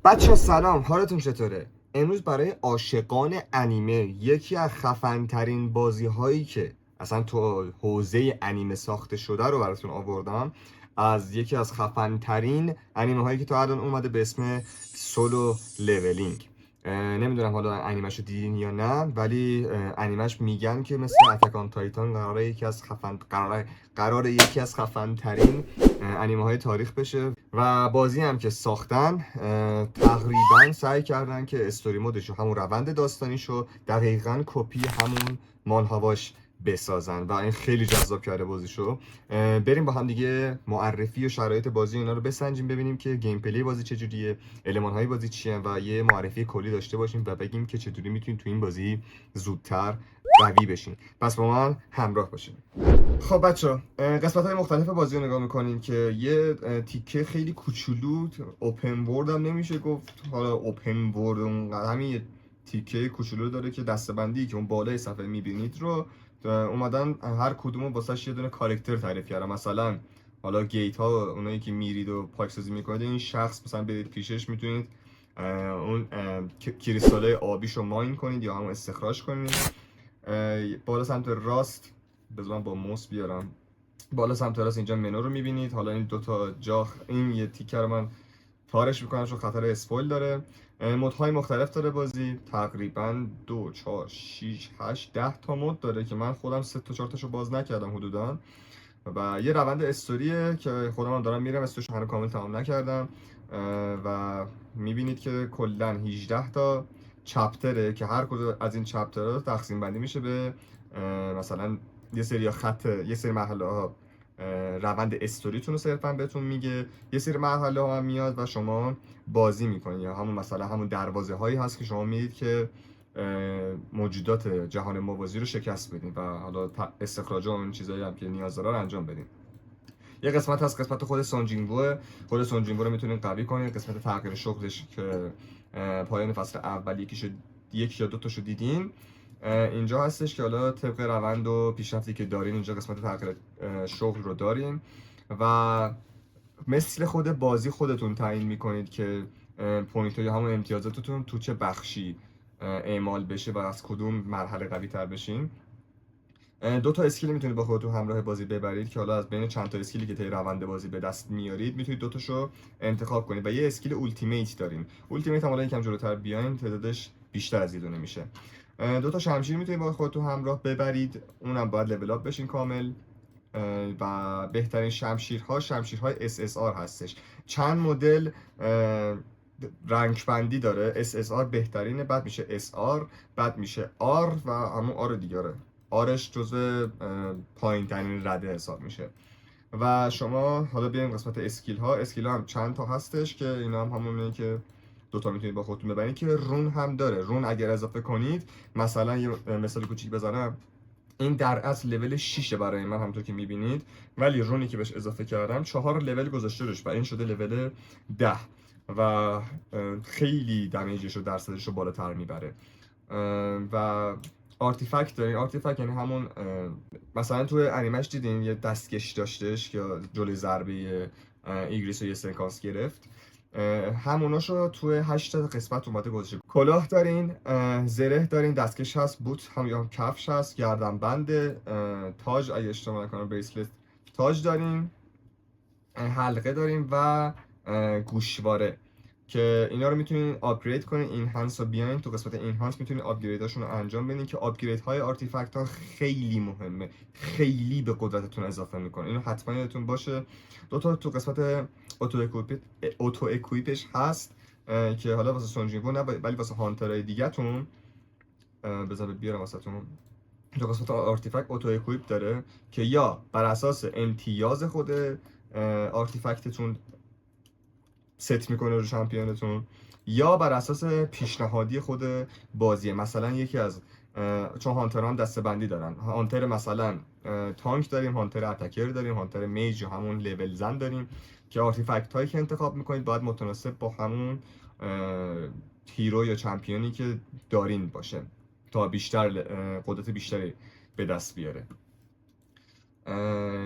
بچه سلام، حالتون چطوره؟ امروز برای عاشقان انیمه یکی از خفن‌ترین بازی‌هایی که اصلا تو حوزه انیمه ساخته شده رو براتون آوردم. از یکی از خفن‌ترین انیمه هایی که تا الان اومده به اسم سولو لولینگ. نمیدونم حالا انیمش رو دیدین یا نه، ولی انیمش میگن که مثل اتک آن تایتان قراره یکی از خفن ترین انیمه های تاریخ بشه و بازی هم که ساختن تقریبا سعی کردن که استوری مودش رو، همون روند داستانیشو دقیقاً کپی همون مانهواش بسازن و این خیلی جذاب کرده بازیشو. بریم با هم دیگه معرفی و شرایط بازی اینا رو بسنجیم، ببینیم که گیم پلی بازی چجوریه، المان های بازی چیه و یه معرفی کلی داشته باشیم و بگیم که چطوری میتونیم تو این بازی زودتر قوی بشین. پس با من همراه باشین. خب بچه قسمت های مختلف بازی رو نگاه میکنیم که یه تیکه خیلی کوچولو، اوپن ورد هم نمیشه گفت، حالا اوپن ورد اونقدر، همین یه تیکه کوچولو داره که دستبندی که اون بالای صفحه میبینید رو اومدن هر کدوم واسش یه دونه کاراکتر تعریف کردن. مثلا حالا گیت ها، اونایی که میرید و پاکسازی میکنید، این شخص مثلا برید پیشش میتونید اون کریستالای آبیشو ماین کنید یا همون استخراج کنید. بالا سمت راست بذارم با موس بیارم، بالا سمت راست اینجا منو رو میبینید. حالا این دوتا جا، این یه تیکر رو من تارش میکنم چون خطر اسپویل داره. مودهای مختلف داره بازی، تقریبا 2 4 6 8 10 تا مود داره که من خودم 3 تا 4 تاشو باز نکردم حدودا. و یه روند استوریه که خودم هم دارم میرم، استوریش هنوز کامل تمام نکردم. و میبینید که کلا 18 تا چپتره که هر کدوم از این چپترها تقسیم بندی میشه به مثلا یه سری خط، یه سری مرحله ها روند استوریتون رو صرفا بهتون میگه، یه سری مرحله ها هم میاد و شما بازی میکنید، یا همون مثلا همون دروازه هایی هست که شما میدید که موجودات جهان موازی رو شکست بدین و حالا استخراج اون چیزایی هم که نیاز داره رو انجام بدین. یه قسمت هست قسمت خود سونجینگوه. خود سونجینگو رو میتونین قوی کنید. قسمت تغییر شغلش که پایان فصل اول یک یا دو تاشو دیدین، اینجا هستش که حالا طبق روند و پیشرفتی که دارین اینجا قسمت تغییر شغل رو داریم و مثل خود بازی خودتون تعیین میکنید که پوینت یا همون امتیازاتتون تو چه بخشی اعمال بشه و از کدوم مرحله قوی تر بشین. 2 تا اسکیل میتونید با خودتون همراه بازی ببرید که حالا از بین چند تا اسکیلی که طی روند بازی به دست میارید میتونید 2 تاشو انتخاب کنید و یه اسکیل اولتیمیت دارین. اولتیمیت هم حالا یکم جلوتر بیاین تعدادش بیشتر از یه دونه میشه. 2 تا شمشیر میتونید با خودتون همراه ببرید، اونم باید لول اپ بشین کامل. و بهترین شمشیرهای SSR هستش. چند مدل رنگ بندی داره. SSR بهترینه، بعد میشه SR، بعد میشه R و همون R دیگه. آرش جزو پایین ترین رده حساب میشه. و شما حالا بیایم قسمت اسکیل ها. اسکیل ها هم چند تا هستش که اینا هم همونه که 2 تا میتونید با خودتون ببرید که رون هم داره. رون اگر اضافه کنید، مثلا یه مثال کوچیک بزنم، این در اصل لول 6 برای من همونطور که میبینید، ولی رونی که بهش اضافه کردم 4 لول گذاشته روش و این شده لول 10 و خیلی دمیجش و درصدش رو بالاتر میبره. و آرتیفکت دارین. آرتیفکت یعنی همون مثلا توی انیمش دیدین یه دستکش داشتش که جلوی ضربه ایگریس رو یه سکانس گرفت، هموناشو توی 8 تا قسمت اومده گذاشته. کلاه دارین، زره دارین، دستکش هست، بوت هم یا کفش هست، گردنبند، تاج اگه اشتباه نکنم بریسلت تاج دارین، حلقه دارین و گوشواره که اینا رو میتونین آپگرید کنین. اینهانس رو بیاین تو قسمت اینهانس میتونین آپگریداشون رو انجام بدین که آپگرید های آرتیفکت ها خیلی مهمه، خیلی به قدرتتون اضافه میکنه، اینو حتما یادتون باشه. 2 تا تو قسمت اوتو اکویپش هست که حالا واسه سونجینگو نه ولی واسه هانترهای دیگه‌تون بذار بیارم واسهتون. تو قسمت آرتیفکت اوتو اکویپ داره که یا بر اساس امتیاز خود آرتیفکتتون ست میکنه رو چمپیونتون، یا بر اساس پیشنهادی خود بازیه. مثلا یکی از چون هانترها هم دسته بندی دارن، هانتر مثلا تانک داریم، هانتر اتکر داریم، هانتر میج یا همون لول زن داریم که آرتیفکت هایی که انتخاب میکنید باید متناسب با همون هیرو یا چمپیونی که دارین باشه تا بیشتر قدرت بیشتری به دست بیاره.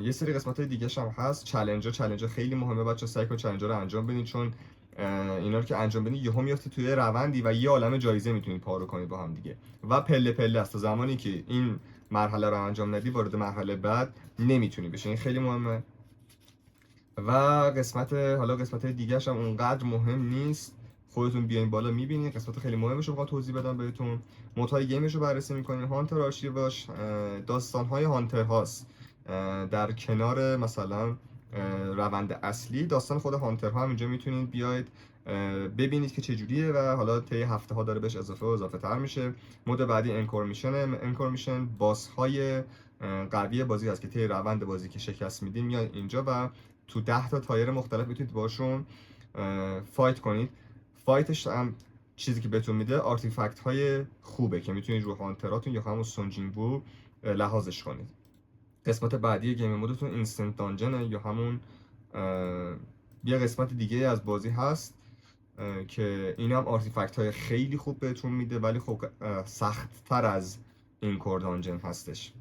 یه سری قسمت های دیگه هم هست. چالنجر خیلی مهمه بچه، سعی کنید چالنجر رو انجام بدین چون اینا رو که انجام بدین یهو میفته توی روندی و یه عالمه جایزه میتونید پارو کنید با هم دیگه و پله پله است. تا زمانی که این مرحله رو انجام ندی وارد مرحله بعد نمیتونی بشه. این خیلی مهمه. و قسمت دیگه‌ش هم اونقدر مهم نیست، خودتون بیاین بالا میبینین. قسمت خیلی مهمش رو بخوام توضیح بدم بهتون. مودهای گیمش رو بررسی میکنین. هانتر آرشیوش داستان‌های هانتر هاست، در کنار مثلا روند اصلی داستان خود هانترها هم اینجا میتونید بیاید ببینید که چجوریه و حالا طی هفته ها داره بهش اضافه تر میشه. مود بعدی انکور میشن باس های قوی بازی هست که طی روند بازی که شکست میدین میاد اینجا و تو 10 تا تایر مختلف میتونید باشون فایت کنید. فایتش هم چیزی که بهتون میده آرتیفکت های خوبه که میتونید رو هانتراتون یا همون سونجینبو لحاظش کنید. قسمت بعدی گیم مودتون اینستنت دانجنه یا همون یه قسمت دیگه از بازی هست که این هم آرتیفکت های خیلی خوب بهتون میده، ولی خب سخت تر از این کور دانجن هستش.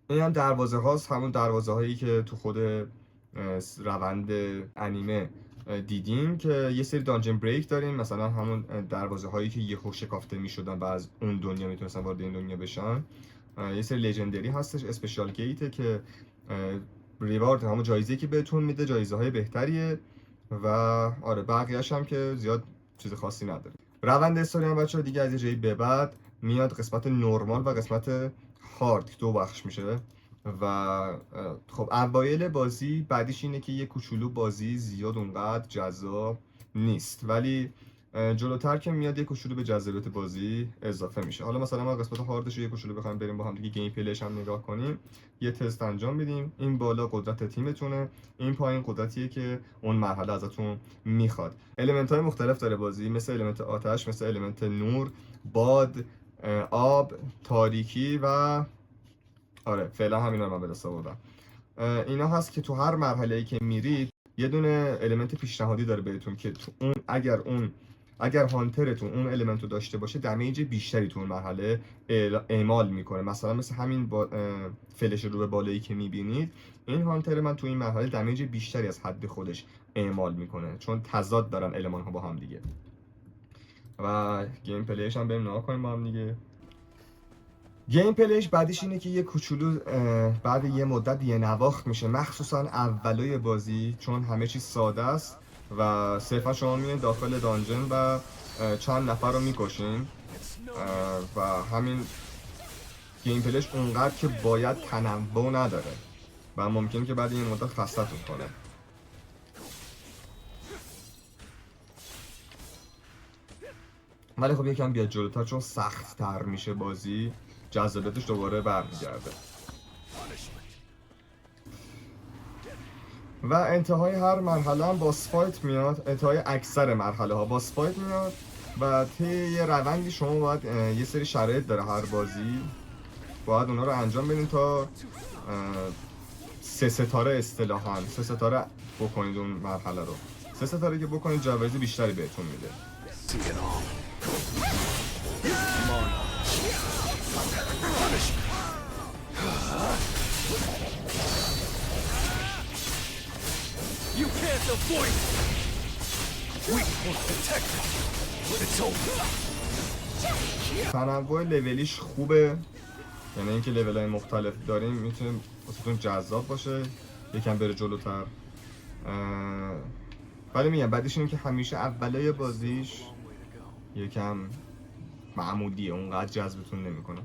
این هم دروازه هاست، همون دروازه هایی که تو خود روند انیمه دیدیم که یه سری دانجن بریک داریم، مثلا همون دروازه هایی که یهو شکافته میشدن و از اون دنیا میتونستن وارد این دنیا بشن. یه سری لژندری هستش، اسپشیال گیته که ریوارد همون جایزه‌ای که بهتون میده جایزه های بهتریه و آره بقیه‌اش هم که زیاد چیز خاصی نداره. روند استوری هم بچه‌ها دیگه از یه جایی به بعد میاد قسمت نورمال و قسمت هارد، دو بخش میشه و خب اوایل بازی بعدیش اینه که یه کوچولو بازی زیاد اونقدر جذاب نیست، ولی جلوتر که میاد یه کوچولو به جذابیت بازی اضافه میشه. حالا مثلا ما قسمت هاردش رو یه کوچولو بخوایم بریم با هم دیگه گیم پلیش هم نگاه کنیم، یه تست انجام بدیم. این بالا قدرت تیمتونه، این پایین قدرتیه که اون مرحله ازتون میخواد. المنت های مختلف داره بازی، مثل المنت آتش، مثل المنت نور، باد، آب، تاریکی و آره فعلا همینا رو من به دست آوردم. اینا هست که تو هر مرحله‌ای که میرید یه دونه المنت پیشنهادی داره بهتون که تو اون اگر هانترتون اون المنت رو داشته باشه دمیج بیشتری تو اون مرحله اعمال میکنه. مثلا مثل همین فلش رو به بالایی که میبینید، این هانتر من تو این مرحله دمیج بیشتری از حد خودش اعمال میکنه چون تضاد دارن المان ها با هم دیگه. و گیم پلیش هم بریم نگاه کنیم با هم دیگه. گیم پلیش بعدش اینه که یه کوچولو بعد یه مدت یه نواخت میشه، مخصوصا اولای بازی چون همه چیز ساده است و صرفا شما میین داخل دانجن و چند نفر رو میکشین و همین گیم پلیش اونقدر که باید تنوع نداره و ممکنه که بعد این مدت خستتون کنه. ولی خب یکم بیاد جلوتر چون سخت تر میشه بازی، جذابیتش دوباره برمیگرده. و انتهای هر مرحله هم باس فایت میاد، انتهای اکثر مرحله ها باس فایت میاد و طی یه روندی شما باید یه سری شرایط داره هر بازی، باید اونا رو انجام بدین تا 3 ستاره اصطلاحاً 3 ستاره بکنید اون مرحله رو. 3 ستاره که بکنید جوایز بیشتری بهتون میده. You can't avoid it. We will protect it. It's over. تنوع لولیش خوبه، یعنی اینکه لول‌های مختلف داریم میتونه واسهتون جذاب باشه یکم بره جلوتر. ولی میگم بعدش اینه که همیشه اولای بازیش یکم معمولیه، اونقدر جذبتون نمیکنه.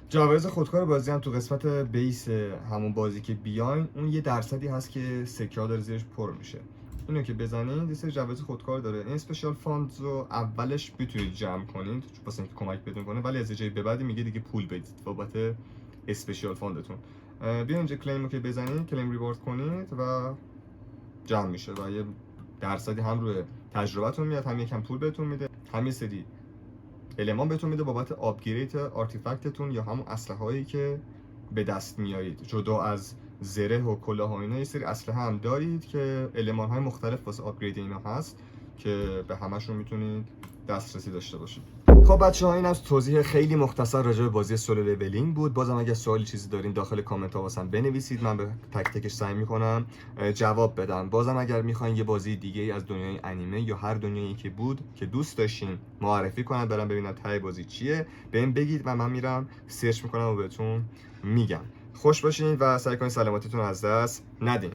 جوایز خودکار بازی هم تو قسمت بیس همون بازی که بیاین اون یه درصدی هست که سکه ها داره زیرش پر میشه، اینو که بزنید یه سری جوایز خودکار داره. این اسپشیال فاند رو اولش میتونید جمع کنید واسه اینکه کمک بهتون کنه، ولی از جای به بعد میگه دیگه پول بدید بابت اسپشیال فاندتون. بیا اینجا کلیم رو که بزنید، کلیم ریوارد کنید و جمع میشه و یه درصدی هم روی تجربتون میاد، هم یکم پول بهتون میده، هم یه سری المان بهتون میده بابت آپگرید آرتیفکتتون یا همون اسلحه هایی که به دست میارید. جدا از زره و کلاه ها اینا یه سری اسلحه هم دارید که المان های مختلف واسه آپگرید اینا هست که به همشون میتونید دسترسی داشته باشید. خب بچه‌ها، این از توضیح خیلی مختصر راجع به بازی سولو لولینگ بود. بازم اگه سوالی چیزی دارین داخل کامنت ها واسم بنویسید، من به تک تکش سعی میکنم جواب بدم. بازم اگر میخواین یه بازی دیگه ای از دنیای انیمه یا هر دنیایی که بود که دوست داشتین معرفی کنم برام ببینم ته بازی چیه، بهم بگید و من میرم سرچ میکنم و بهتون میگم. خوش باشین و سعی کنین سلامتیتون از دست ندین.